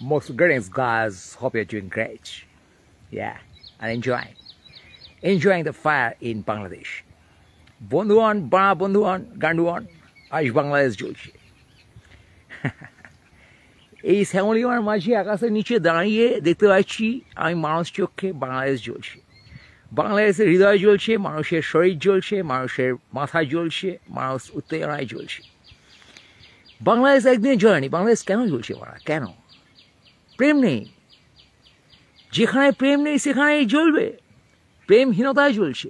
Most greetings, guys. Hope you're doing great. Yeah, and enjoying the fire in Bangladesh. বন্ধুগণ, বন্ধুগণ, গান্ডুগণ, আজ বাংলাদেশ জ্বলছে। এই শ্যামলিমার মাঝে আকাশের নিচে দাঁড়িয়ে দেখতে পাচ্ছি আমি মানুষ চোখে বাংলাদেশ জ্বলছে। বাংলাদেশের হৃদয় জ্বলছে, মানুষের শরীর জ্বলছে, মানুষের মাথা জ্বলছে, মানুষ উত্তেজনায় জ্বলছে। বাংলাদেশ একদিনে জ্বলেনি। বাংলাদেশ কেন জ্বলছে মারা? কেন? প্রেম নেই। যেখানে প্রেম নেই সেখানেই জ্বলবে। প্রেমহীনতায় জ্বলছে।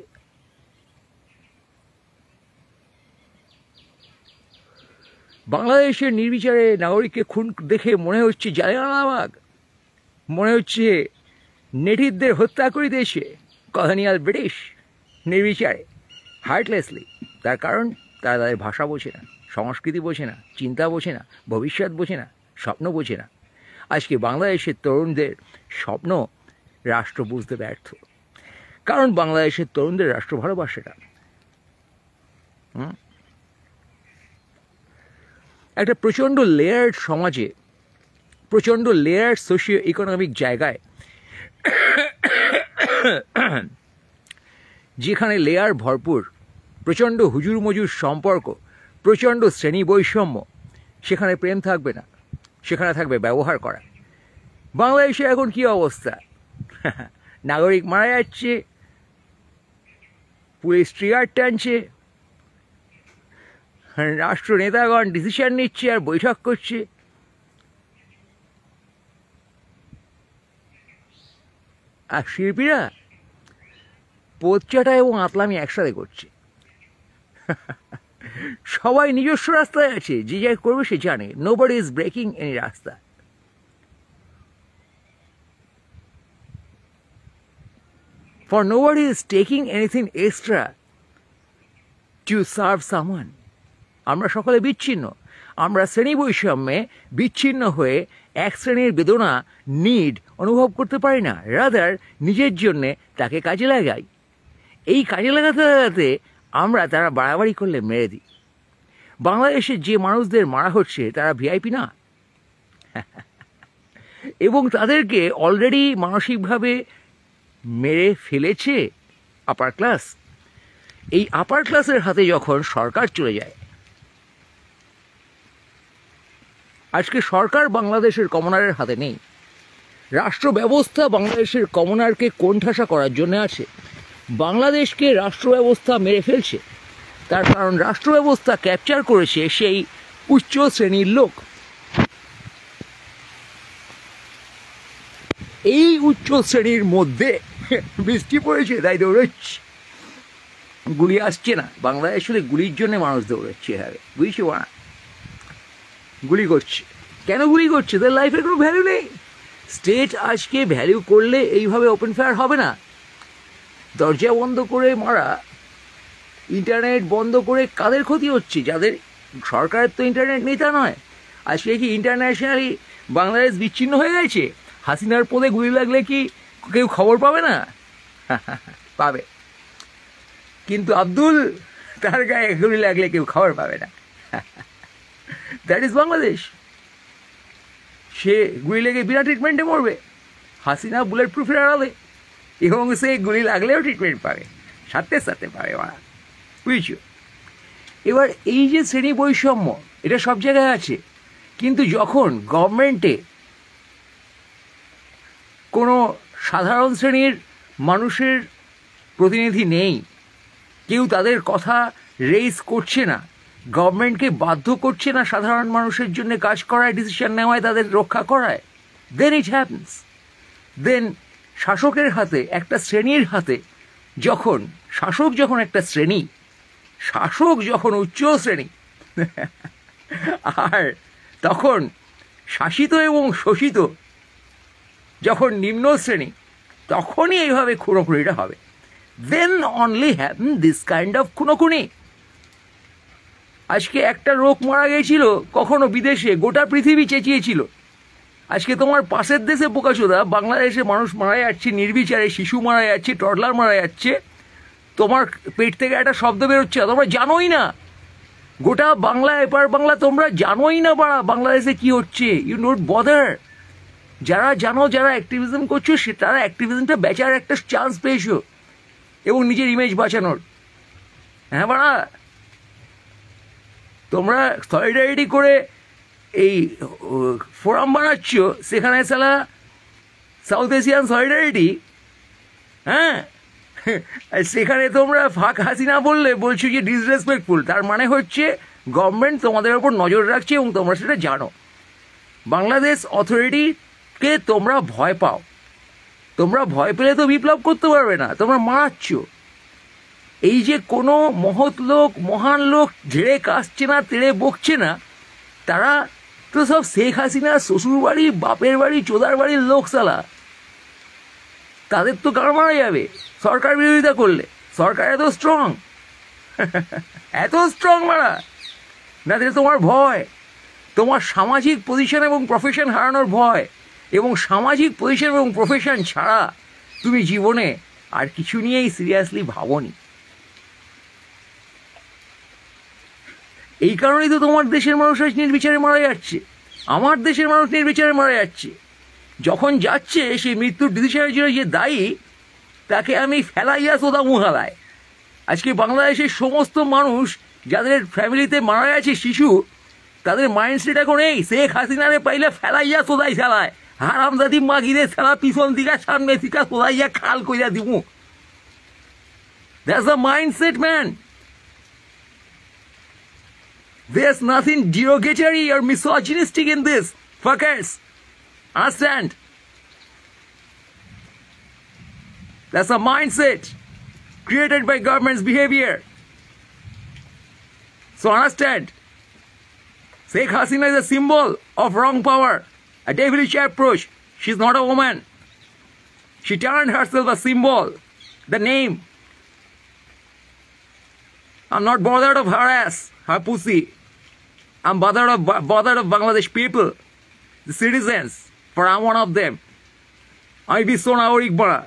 বাংলাদেশের নির্বিচারে নাগরিককে খুন দেখে মনে হচ্ছে জালিয়ানওয়ালাবাগ, মনে হচ্ছে নেটিভদের হত্যা করিতেছে কলোনিয়াল ব্রিটিশ নির্বিচারে, হার্টলেসলি। তার কারণ তারা তাদের ভাষা বোঝে না, সংস্কৃতি বোঝে না, চিন্তা বোঝে না, ভবিষ্যৎ বোঝে না, স্বপ্ন বোঝে না। আজকে বাংলাদেশের তরুণদের স্বপ্ন রাষ্ট্র বুঝতে ব্যর্থ, কারণ বাংলাদেশের তরুণদের রাষ্ট্র ভালোবাসে না। একটা প্রচণ্ড লেয়ার্ড সমাজে, প্রচণ্ড লেয়ার্ড সোশিও ইকোনমিক জায়গায়, যেখানে লেয়ার ভরপুর, প্রচণ্ড হুজুর মজুর সম্পর্ক, প্রচণ্ড শ্রেণী বৈষম্য, সেখানে প্রেম থাকবে না, সেখানে থাকবে ব্যবহার করা। বাংলাদেশে এখন কি অবস্থা? নাগরিক মারা যাচ্ছে, পুলিশ ট্রিগার টানছে, রাষ্ট্র নেতাগণ ডিসিশন নিচ্ছে আর বৈঠক করছে। আর শিল্পীরা পোচ্চাটা এবং আতলামি একসাথে করছে। সবাই নিজস্ব রাস্তায় আছে, যে যাই করবে সে জানে। নোবডি ইজ ব্রেকিং এনি রাস্তা। For nobody is taking anything extra to serve someone. আমরা সকলে বিচ্ছিন্ন। আমরা শ্রেণী বৈষম্যে বিচ্ছিন্ন হয়ে এক শ্রেণীর বেদনা, নিড অনুভব করতে পারি না। রাদার নিজের জন্যে তাকে কাজে লাগাই। এই কাজে লাগাতে লাগাতে আমরা তারা বাড়াবাড়ি করলে মেরে দিই। বাংলাদেশে যে মানুষদের মারা হচ্ছে তারা ভিআইপি না, এবং তাদেরকে অলরেডি মানসিকভাবে মেরে ফেলেছে আপার ক্লাস। এই আপার ক্লাসের হাতে যখন সরকার চলে যায়, আজকে সরকার বাংলাদেশের কমনারের হাতে নেই। রাষ্ট্র ব্যবস্থা বাংলাদেশের কমনারকে কোণঠাসা করার জন্য আছে। বাংলাদেশকে রাষ্ট্র ব্যবস্থা মেরে ফেলছে, তার কারণ রাষ্ট্র ব্যবস্থা ক্যাপচার করেছে সেই উচ্চ শ্রেণীর লোক। এই উচ্চ শ্রেণীর মধ্যে বৃষ্টি পড়েছে, তাই দৌড়চ্ছে। গুলি আসছে না। বাংলাদেশ শুধু গুলির জন্য মানুষ দৌড়াচ্ছে, এভাবে বুঝছি না, গুলি করছে। কেন গুলি করছে? তার লাইফের কোনো ভ্যালু নেই। স্টেট আজকে ভ্যালু করলে এইভাবে ওপেন ফায়ার হবে না। দরজা বন্ধ করে মারা, ইন্টারনেট বন্ধ করে কাদের ক্ষতি হচ্ছে? যাদের সরকারের তো ইন্টারনেট নেতা নয়। আজকে কি ইন্টারন্যাশনালি বাংলাদেশ বিচ্ছিন্ন হয়ে গেছে? হাসিনার পদে গুলি লাগলে কি কেউ খবর পাবে না? পাবে। কিন্তু আব্দুল, তার গায়ে গুলি লাগলে কেউ খবর পাবে না। That is Bangladesh. সে গুলি লেগে বিনা ট্রিটমেন্টে মরবে। হাসিনা বুলেট প্রুফের আড়ালে, এবং সে গুলি লাগলেও ট্রিটমেন্ট পাবে, সাথে সাথে পাবে মারা, বুঝছো? এবার এই যে শ্রেণী বৈষম্য, এটা সব জায়গায় আছে। কিন্তু যখন গভর্নমেন্টে কোনো সাধারণ শ্রেণীর মানুষের প্রতিনিধি নেই, কেউ তাদের কথা রেইজ করছে না, গভর্নমেন্টকে বাধ্য করছে না সাধারণ মানুষের জন্য কাজ করায়, ডিসিশন নেওয়ায়, তাদের রক্ষা করায়, দেন ইট হ্যাপেন্স। দেন শাসকের হাতে, একটা শ্রেণীর হাতে, যখন শাসক, যখন একটা শ্রেণী, শাসক যখন উচ্চ শ্রেণী, আর তখন শাসিত এবং শোষিত যখন নিম্ন শ্রেণী, তখনই এইভাবে খুনোখুনিটা হবে। Then only happen this kind of খুনোখুনি। আজকে একটা রোগ মারা গেছিল কখনো বিদেশে, গোটা পৃথিবী চেঁচিয়েছিল। আজকে তোমার পাশের দেশে বোকাচোদা, বাংলাদেশে মানুষ মারা যাচ্ছে নির্বিচারে, শিশু মারা যাচ্ছে, টডলার মারা যাচ্ছে, তোমার পেট থেকে একটা শব্দ বেরোচ্ছে, তোমরা জানোই না। গোটা বাংলা, এপার বাংলা তোমরা জানোই না বাংলাদেশে কি হচ্ছে। You don't bother. যারা জানো, যারা অ্যাক্টিভিজম করছো, তারা অ্যাক্টিভিজমটা বেচার একটা চান্স পেয়েছো এবং নিজের ইমেজ বাঁচানোর। হ্যাঁ বাড়া, তোমরা সলিডারিটি করে এই ফোরাম বানাচ্ছ, সেখানে সালা সাউথ এশিয়ান সলিডারিটি, হ্যাঁ, সেখানে তোমরা ফাঁক হাসিনা বললে বলছো যে ডিসরেসপেক্টফুল। তার মানে হচ্ছে গভর্নমেন্ট তোমাদের ওপর নজর রাখছে এবং তোমরা সেটা জানো। বাংলাদেশ অথরিটিকে তোমরা ভয় পাও। তোমরা ভয় পেলে তো বিপ্লব করতে পারবে না, তোমরা মারাচ্ছ। এই যে কোনো মহৎ লোক, মহান লোক ঝেড়ে কাশছে না, তেড়ে বকছে না, তারা তো সব শেখ হাসিনার শ্বশুর বাড়ি, বাপের বাড়ি, চোদার বাড়ির লোক সালা। তাদের তো গাড় মারা যাবে সরকার বিরোধিতা করলে। সরকার এত স্ট্রং, এত স্ট্রং মারা না, তোমার ভয়, তোমার সামাজিক পজিশন এবং প্রফেশন হারানোর ভয়। এবং সামাজিক পজিশন এবং প্রফেশন ছাড়া তুমি জীবনে আর কিছু নিয়েই সিরিয়াসলি ভাবনি। এই কারণেই তো তোমার দেশের মানুষ আজ নির্বিচারে মারা যাচ্ছে, আমার দেশের মানুষ নির্বিচারে মারা যাচ্ছে। যখন যাচ্ছে সেই মৃত্যুর ডিসিশনের জন্য যে দায়ী, তাকে আমি ফেলাইয়া সোদা মুহালায়। আজকে বাংলাদেশের সমস্ত মানুষ যাদের ফ্যামিলিতে মারা গেছে শিশু, তাদের মাইন্ডসেট এখন এই শেখ হাসিনারে পাইলে ফেলাইয়া সোদাই ফেলায়, হারামজাদি মাগিরে ফেলা পিছন দিকা সামনে দিকা সোদাইয়া খাল কইরা দিমু। That's the mindset, man. There's nothing derogatory or misogynistic in this, fuckers. Understand? That's a mindset created by government's behavior. So understand, Sheikh Hasina is a symbol of wrong power, a devilish approach. She's not a woman. She turned herself a symbol, the name. I'm not bothered of her ass, her pussy. I'm bothered of Bangladesh people, the citizens, for I'm one of them. আমি বিশ্ব নাগরিক বাড়া।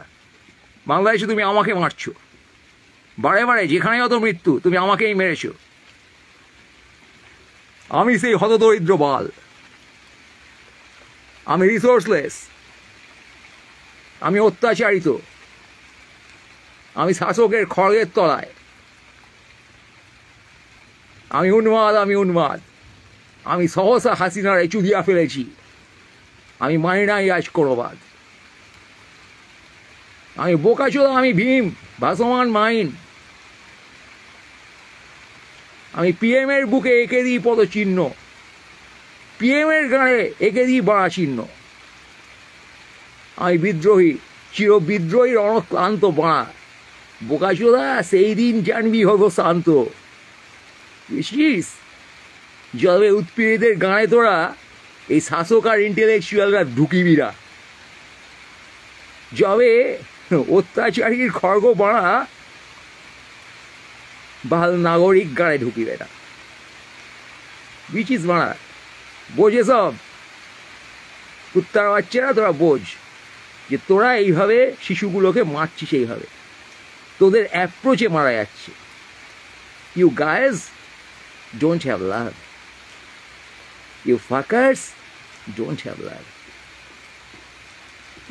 বাংলাদেশে তুমি আমাকে মারছো বারে বারে, যেখানে অত মৃত্যু তুমি আমাকেই মেরেছো। আমি সেই হতদরিদ্র বাল, আমি রিসোর্সলেস, আমি অত্যাচারিত, আমি শাসকের খড়গের তলায়, আমি উন্মাদ, আমি সহসা হাসিনার চুদিয়া ফেলেছি, আমি মানি নাই রাজকরবাদ, আমি বোকাচোদা, আমি ভীম ভাসমান মাইন, আমি পিএম এর বুকে এঁকে দিই পদচিহ্ন, পিএম এর গানে এঁকে দিই বাড়া চিহ্ন। আমি বিদ্রোহী, চির বিদ্রোহীর অনক্লান্ত বাড়া, বোকাচোদা সেই দিন জানবি হব শান্ত। বুঝছিস, যবে উৎপীড়িতের গানে তোরা এই শাসক আর ইন্টেলেকচুয়ালরা ঢুকিবিরা, যবে অত্যাচারীর খড়গ বাড়া ভাল নাগরিক গানে ঢুকিবে না। বিচিস বাড়া, বোঝে সব কুত্তার বাচ্চারা, তোরা বোঝ যে তোরা এইভাবে শিশুগুলোকে মারছিস, এইভাবে তোদের অ্যাপ্রোচে মারা যাচ্ছে। You guys don't have love. You fuckers don't have love.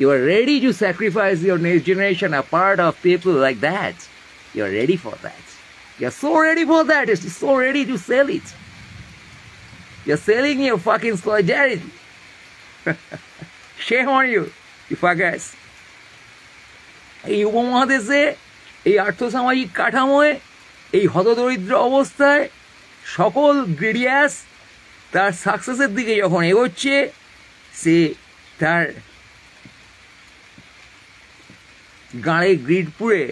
You are ready to sacrifice your next generation, a part of people like that. You are ready for that. You are so ready for that. You're so ready to sell it. You're selling your fucking solidarity. Shame on you, you fuckers. এই উপমহাদেশে, এই আর্থসামাজিক কাঠামোয়, এই হতদরিদ্র অবস্থায় সকল গ্রেডিয়াস তার সাকসেসের দিকে যখন এগোচ্ছে, সে তার গাঁড়ে গ্রিড পুড়ে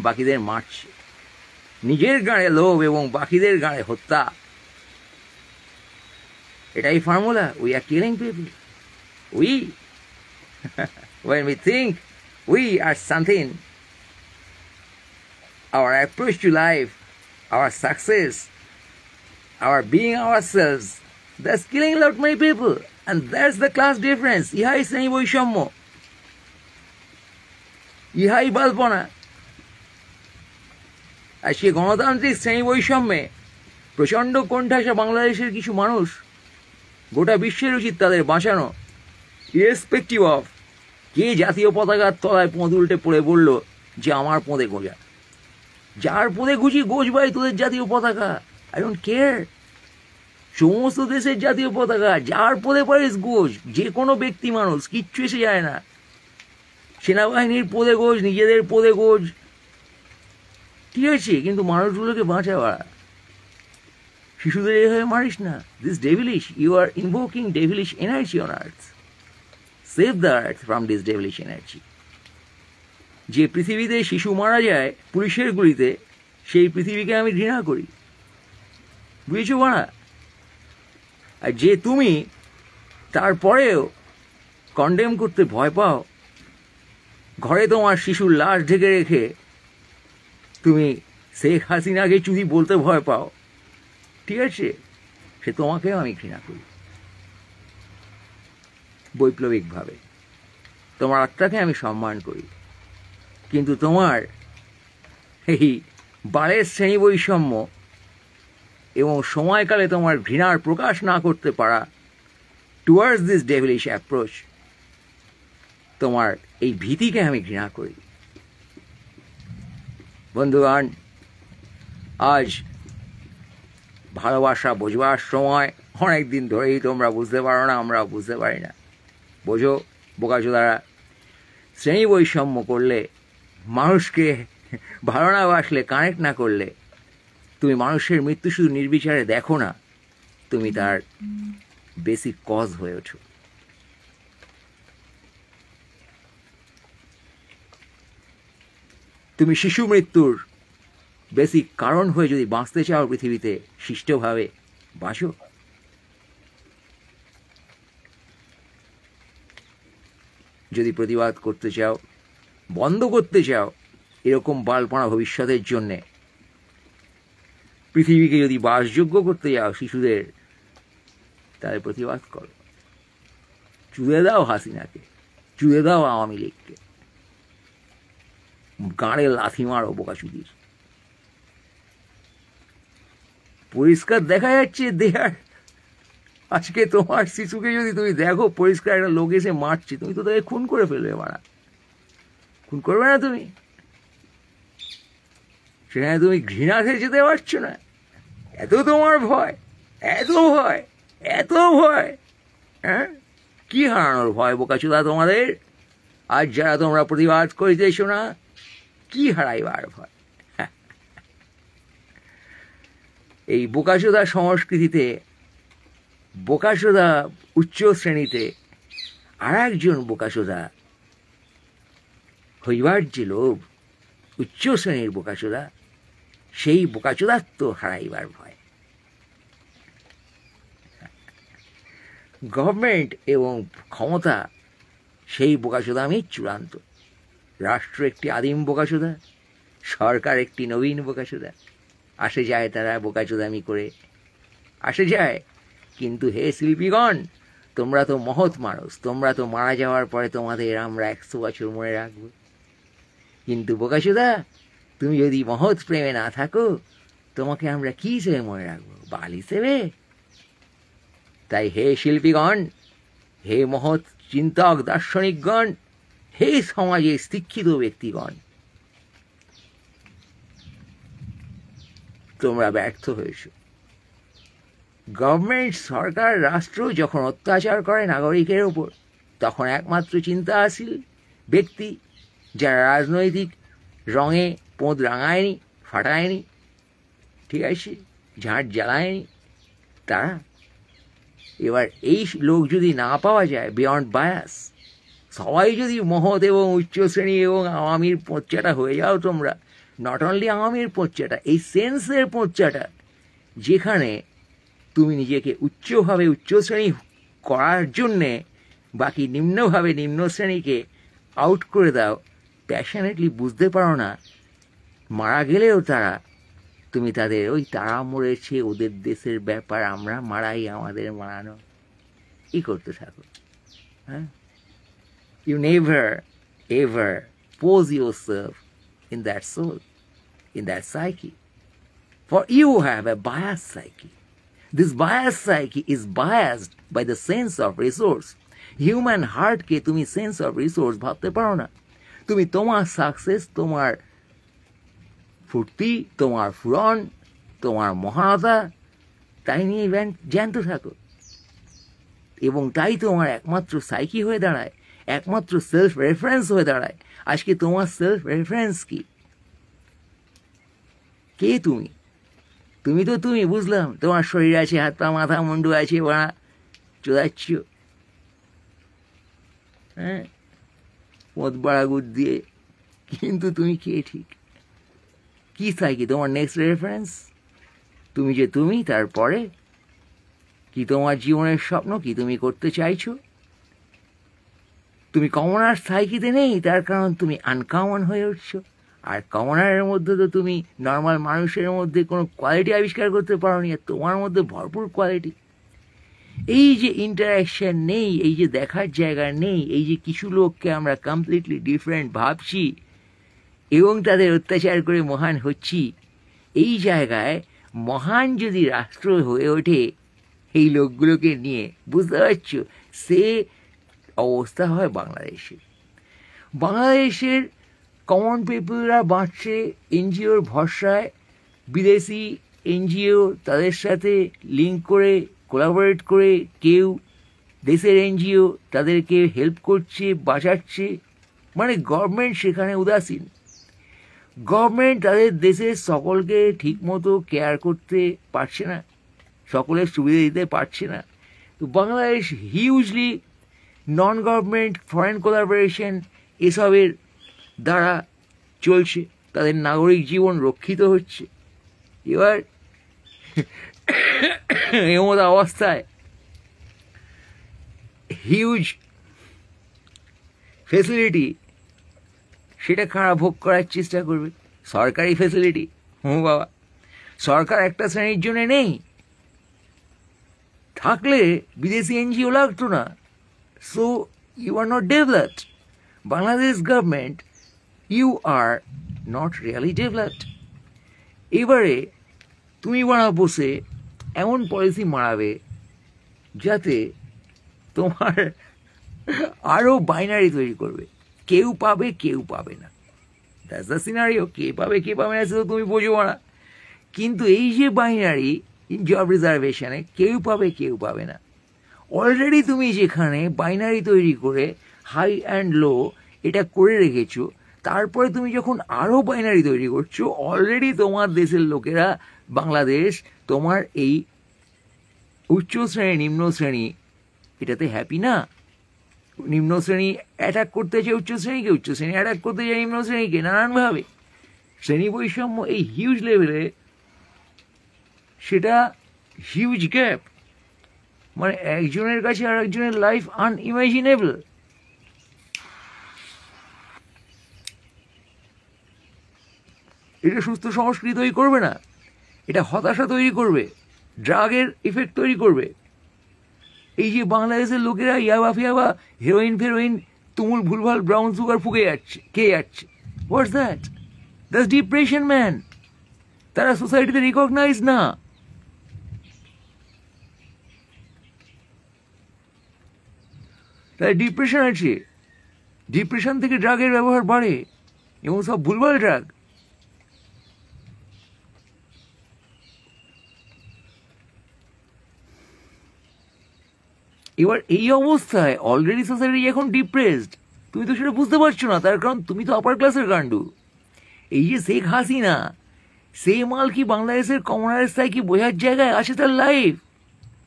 বাকিদের মারছে। নিজের গাঁড়ে লোভ এবং বাকিদের গাঁড়ে হত্যা, এটাই formula. We are killing people. We when we think we are something, our approach to life, our success, our being ourselves, that's killing a lot many people, and that's the class difference. ইহাই শ্রেণী বৈষম্য, ইহাই বালপনা। আর সে গণতান্ত্রিক শ্রেণী বৈষম্যে প্রচণ্ড কোণঠাসা বাংলাদেশের কিছু মানুষ, গোটা বিশ্বের উচিত তাদের বাঁচানো ইরেসপেক্টিভ অফ কে জাতীয় পতাকার তলায় পোঁদ উল্টে পড়ে বলল যে আমার পোঁদে গোঁজা, যার পোঁদে গুজি গোজ ভাই তোদের জাতীয় পতাকা, আই ডোন্ট কেয়ার। সমস্ত দেশের জাতীয় পতাকা যার পোঁদে পারিস গোজ, যে কোনো ব্যক্তি মানুষ, কিচ্ছু এসে যায় না। সেনাবাহিনীর পোঁদে গোজ, নিজেদের পোঁদে গোজ, ঠিক আছে, কিন্তু মানুষগুলোকে বাঁচাওয়া, শিশুদের এভাবে মারিস না। This devilish, you are invoking devilish energy on earth. Save the earth from this devilish energy. যে পৃথিবীতে শিশু মারা যায় পুলিশের গুলিতে, সেই পৃথিবীকে আমি ঘৃণা করি, বুঝেছো বাড়া? আর যে তুমি তারপরেও কন্ডেম করতে ভয় পাও, ঘরে তোমার শিশুর লাশ ঢেকে রেখে তুমি শেখ হাসিনাকে চুরি বলতে ভয় পাও, ঠিক আছে, সে তোমাকেও আমি ঘৃণা করি বৈপ্লবিকভাবে। তোমার আত্মাকে আমি সম্মান করি, কিন্তু তোমার এই বালের শ্রেণী বৈষম্য এবং সময়কালে তোমার ঘৃণার প্রকাশ না করতে পারা টুয়ার্ডস দিস ডেভিলিশ অ্যাপ্রোচ, তোমার এই ভীতিকে আমি ঘৃণা করি। বন্ধুগণ, আজ ভালোবাসা বোঝবার সময়, অনেক দিন ধরেই তোমরা বুঝতে পারো না, আমরা বুঝতে পারি না। বোঝো বোকাচোদারা, শ্রেণী বৈষম্য করলে, মানুষকে ভালো না বাসলে, কানেক্ট না করলে, তুমি মানুষের মৃত্যু শুধু নির্বিচারে দেখো না, তুমি তার বেসিক কজ হয়ে ওঠো। তুমি শিশু মৃত্যুর বেসিক কারণ হয়ে যদি বাঁচতে চাও পৃথিবীতে, শিষ্টভাবে বাঁচো। যদি প্রতিবাদ করতে চাও, বন্ধ করতে চাও এরকম বালপনা ভবিষ্যতের জন্যে, পৃথিবীকে যদি বাসযোগ্য করতে যাও শিশুদের, তাহলে প্রতিবাদ করো। চুড়ে দাও হাসিনাকে, চুড়ে দাও আওয়ামী লীগকে, গাঁড়ে লাথি মারো বোকাচুদির। পরিষ্কার দেখা যাচ্ছে দেয়ার, আজকে তোমার শিশুকে যদি তুমি দেখো পরিষ্কার একটা লোক এসে মারছে, তুমি তো তাকে খুন করে ফেলবে। মারা খুন করবে না তুমি? সেখানে তুমি ঘৃণাতে যেতে পারছো না? এত তোমার ভয়, এত ভয়, এত ভয়, হ্যাঁ? কি হারানোর ভয় বোকাচোদা তোমাদের? আজ যারা তোমরা প্রতিবাদ করিতেছো না, কি হারাইবার ভয়? এই বোকাচোদা সংস্কৃতিতে, বোকাচোদা উচ্চ শ্রেণীতে আর একজন বোকাচোদা হইবার যে লোভ, উচ্চ শ্রেণীর বোকাচোদা, সেই বোকাচোদাত্ব হারাইবার ভয়। গভর্নমেন্ট এবং ক্ষমতা, সেই বোকাচোদা আমি চূড়ান্ত। রাষ্ট্র একটি আদিম বোকাচোদা, সরকার একটি নবীন বোকাচোদা। আসে যায় তারা বোকাচোদামি করে, আসে যায়। কিন্তু হে শিল্পীগণ, তোমরা তো মহৎ মানুষ, তোমরা তো মারা যাওয়ার পরে তোমাদের আমরা 100 বছর মনে রাখবো। কিন্তু বোকাচোদা, তুমি যদি মহৎ প্রেমে না থাকো, তোমাকে আমরা কি হিসেবে মনে রাখবো? বাল হিসেবে? তাই হে শিল্পীগণ, হে মহৎ চিন্তক দার্শনিকগণ, হে সমাজে শিক্ষিত ব্যক্তিগণ, তোমরা ব্যর্থ হয়েছ। গভর্নমেন্ট, সরকার, রাষ্ট্র যখন অত্যাচার করে নাগরিকের ওপর, তখন একমাত্র চিন্তাশীল ব্যক্তি যারা রাজনৈতিক রঙে পোঁদ রাঙায়নি, ফাটায়নি, ঠিক আছে, ঝাঁট জ্বালায়নি, তারা। এবার এই লোক যদি না পাওয়া যায়, বিয়ন্ড বায়াস, সবাই যদি মহৎ এবং উচ্চ শ্রেণী এবং আওয়ামীর পোচ্চাটা হয়ে যাও তোমরা, নট অনলি আওয়ামীর পোচ্চাটা, এই সেন্সের পোচ্চাটা, যেখানে তুমি নিজেকে উচ্চভাবে উচ্চ শ্রেণী করার জন্যে বাকি নিম্নভাবে নিম্ন শ্রেণীকে আউট করে দাও, প্যাশনেটলি বুঝতে পারো না, মারা গেলেও তারা, তুমি তাদের ওই তারা মরেছে, ওদের দেশের ব্যাপার, আমরা মারাই, আমাদের মারানো, ই করতে থাকো। হ্যাঁ, you never ever pose yourself in that soul, in that psyche, for you have a biased psyche. This biased psyche is biased by the sense of resource. Human হার্টকে তুমি সেন্স অফ রিসোর্স ভাবতে পারো না। তুমি তোমার success, তোমার ফুর্তি, তোমার ফুরন, তোমার মহানতা তাই নিয়ে জ্যান্ত থাকো, এবং তাই তোমার একমাত্র সাইকি হয়ে দাঁড়ায়, একমাত্র সেলফ রেফারেন্স হয়ে দাঁড়ায়। আজকে তোমার সেলফ রেফারেন্স কি? কে তুমি? তুমি তো তুমি, বুঝলাম তোমার শরীর আছে, হাত পা মাথা মুন্ডু আছে, ওরা চোদাচ্ছ, হ্যাঁ, পথ বাড়াগুদ দিয়ে, কিন্তু তুমি কে ঠিক? কি সাইকি তোমার নেক্সট রেফারেন্স? তুমি যে তুমি, তারপরে কি তোমার জীবনের স্বপ্ন, কি তুমি করতে চাইছো? তুমি কমনার সাইকিতে নেই, তার কারণ তুমি আনকমন হয়ে উঠছো। আর কমনারের মধ্যে তো তুমি নর্মাল মানুষের মধ্যে কোনো কোয়ালিটি আবিষ্কার করতে পারো নি, আর তোমার মধ্যে ভরপুর কোয়ালিটি। এই যে ইন্টারাকশন নেই, এই যে দেখার জায়গা নেই, এই যে কিছু লোককে আমরা কমপ্লিটলি ডিফারেন্ট ভাবছি এবং তাদের অত্যাচার করে মহান হচ্ছি, এই জায়গায় মহান যদি রাষ্ট্র হয়ে ওঠে এই লোকগুলোকে নিয়ে, বুঝতে পারছো, সে অবস্থা হয় বাংলাদেশে। বাংলাদেশের কমন পিপলরা বাঁচছে এনজিওর ভরসায়। বিদেশি এনজিও তাদের সাথে লিঙ্ক করে, কোলাবোরেট করে, কেউ দেশের এনজিও তাদেরকে হেল্প করছে, বাঁচাচ্ছে, মানে গভর্নমেন্ট সেখানে উদাসীন। গভর্নমেন্ট তাদের দেশের সকলকে ঠিকমতো কেয়ার করতে পারছে না, সকলের সুবিধা দিতে পারছে না। তো Bangladesh hugely non government foreign collaboration এসবের দ্বারা চলছে, তাদের নাগরিক জীবন রক্ষিত হচ্ছে। এবার এমন অবস্থায় হিউজ ফেসিলিটি সেটা কারা ভোগ করার চেষ্টা করবে? সরকারি ফেসিলিটি, বাবা, সরকার একটা শ্রেণীর জন্য নেই, থাকলে বিদেশি এনজিও লাগতো না। So you are not developed. Bangladesh government, you are not really developed. এবারে তুমি বসে এমন পলিসি মারাবে যাতে তোমার আরও বাইনারি তৈরি করবে, কেউ পাবে কেউ পাবে না। That's the scenario. কে পাবে কে পাবে না সেটা তুমি বোঝো না, কিন্তু এই যে বাইনারি জব রিজার্ভেশনে কেউ পাবে কেউ পাবে না, অলরেডি তুমি যেখানে বাইনারি তৈরি করে হাই অ্যান্ড লো এটা করে রেখেছো, তারপরে তুমি যখন আরও বাইনারি তৈরি করছো, অলরেডি তোমার দেশের লোকেরা, বাংলাদেশ তোমার এই উচ্চ শ্রেণী নিম্ন শ্রেণী এটাতে হ্যাপি না। নিম্ন শ্রেণী অ্যাটাক করতে চায় উচ্চ শ্রেণীকে, উচ্চ শ্রেণী অ্যাটাক করতে চায় নিম্ন শ্রেণীকে, নানানভাবে শ্রেণী বৈষম্য এই হিউজ লেভেলে, সেটা হিউজ গ্যাপ, মানে একজনের কাছে আর একজনের লাইফ আনইমাজিনেবল। এটা সুস্থ সংস্কৃতি তৈরি করবে না, এটা হতাশা তৈরি করবে, ড্রাগের ইফেক্ট তৈরি করবে। এই যে বাংলাদেশের লোকেরা ইয়াবা ফিয়াবা হেরোইন ফেরোইন তুমুল ভুলভাল ব্রাউন সুগার ফুকে যাচ্ছে, কে যাচ্ছে, what's that? That's depression man. তারা সোসাইটিতে রিকগনাইজ না। তাই ডিপ্রেশন আছে, ডিপ্রেশন থেকে ড্রাগের ব্যবহার বাড়ে, এবং সব ভুলভাল ড্রাগ। এবার এই অবস্থায় অলরেডি সোসাইটি এখন ডিপ্রেসড, তুমি তো সেটা বুঝতে পারছো না, তার কারণ তুমি তো আপার ক্লাসের কাণ্ডু। এই যে শেখ হাসিনা, সে মাল কি বাংলাদেশের কমনারের স্থায় কি বোঝার জায়গায় আছে তার লাইফ?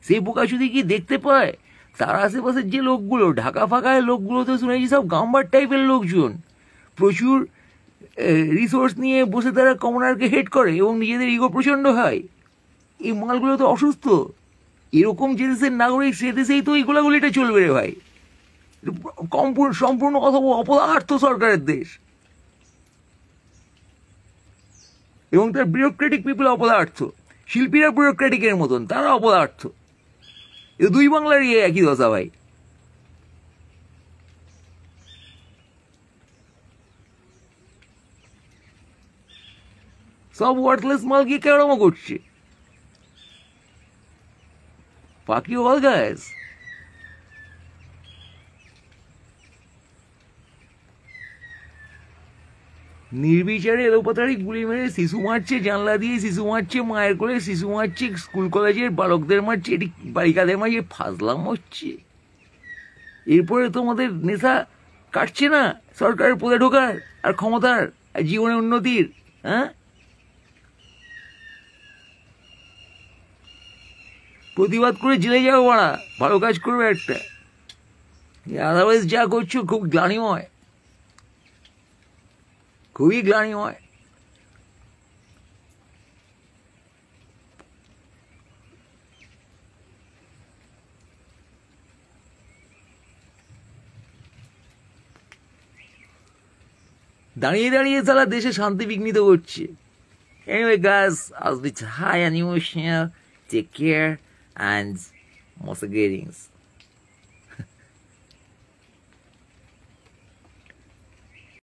সে বোকা যদি কি দেখতে পায় তার আশেপাশের যে লোকগুলো, ঢাকা ফাঁকায় লোকগুলো তো শুনেছি সব গাম্বার টাইপের লোকজন, প্রচুর রিসোর্স নিয়ে বসে তারা কমনারকে হেড করে এবং নিজেদের ইগো প্রচণ্ড হয়। এই মালগুলো তো অসুস্থ। এরকম যে দেশের নাগরিক, সে দেশেই তো এই গোলাগুলিটা চলবে রে ভাই। সম্পূর্ণ অথবা অপদার্থ সরকারের দেশ, এবং তার ব্যুরোক্রেটিক পিপল অপদার্থ, শিল্পীরা ব্যুরোক্রেটিকের মতন, তারা অপদার্থ। এ দুই বাংলারই একই দশা ভাই। সব ওয়ার্থলেস মাল গিয়ে কেরমও করছে। Fuck you all guys. নির্বিচারে এলোপাতাড়ি গুলি মেরে শিশু মারছে, জানলা দিয়ে শিশু মারছে, মায়ের কোলে শিশু মারছে, স্কুল কলেজের বালকদের মারছে, এটি বালিকাদের মারছে, ফাজলাম হচ্ছে। এরপরে তোমাদের নেশা কাটছে না সরকারের পদে ঢোকার আর ক্ষমতার আর জীবনের উন্নতির। হ্যাঁ, প্রতিবাদ করে জেলে যাও বাড়া, ভালো কাজ করবে একটা। আদারওয়াইজ যা করছো খুব গ্লানিময়, খুবই গ্লানিময়। দাঁড়িয়ে দাঁড়িয়ে তারা দেশে শান্তি বিঘ্নিত করছে। Anyway guys, I was with high and emotional. Take care and most greetings.